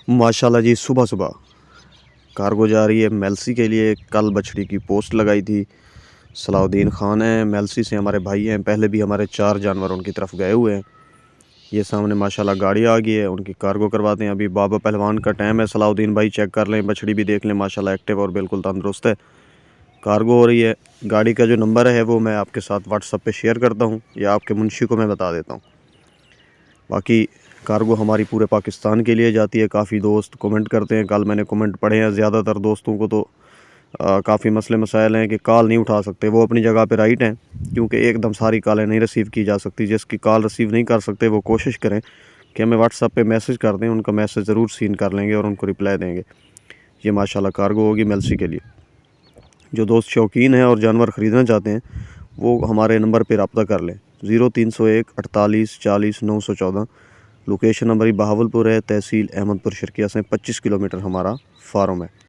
ماشاءاللہ جی، صبح صبح کارگو جا رہی ہے میلسی کے لیے۔ کل بچڑی کی پوسٹ لگائی تھی، صلاح الدین خان ہیں میلسی سے، ہمارے بھائی ہیں، پہلے بھی ہمارے 4 جانور ان کی طرف گئے ہوئے ہیں۔ یہ سامنے ماشاءاللہ گاڑی آ گئی ہے، ان کی کارگو کرواتے ہیں۔ ابھی بابا پہلوان کا ٹائم ہے، صلاح الدین بھائی چیک کر لیں، بچڑی بھی دیکھ لیں، ماشاءاللہ ایکٹیو اور بالکل تندرست ہے۔ کارگو ہو رہی ہے۔ گاڑی کا جو نمبر ہے وہ میں آپ کے ساتھ واٹس ایپ پہ شیئر کرتا ہوں، یا آپ کے منشی کو میں بتا دیتا ہوں۔ باقی کارگو ہماری پورے پاکستان کے لیے جاتی ہے۔ کافی دوست کمنٹ کرتے ہیں، کل میں نے کمنٹ پڑھے ہیں، زیادہ تر دوستوں کو تو کافی مسئلے مسائل ہیں کہ کال نہیں اٹھا سکتے۔ وہ اپنی جگہ پہ رائٹ ہیں، کیونکہ ایک دم ساری کالیں نہیں ریسیو کی جا سکتی۔ جس کی کال ریسیو نہیں کر سکتے وہ کوشش کریں کہ ہمیں واٹس ایپ پہ میسج کر دیں، ان کا میسج ضرور سین کر لیں گے اور ان کو رپلائی دیں گے۔ یہ ماشاءاللہ کارگو ہوگی میلسی کے لیے۔ جو دوست شوقین ہیں اور جانور خریدنا چاہتے ہیں وہ ہمارے نمبر پہ رابطہ کر لیں، 0301 48 40 914۔ لوکیشن ہماری بہاولپور ہے، تحصیل احمد پور شرقیہ سے 25 کلومیٹر ہمارا فارم ہے۔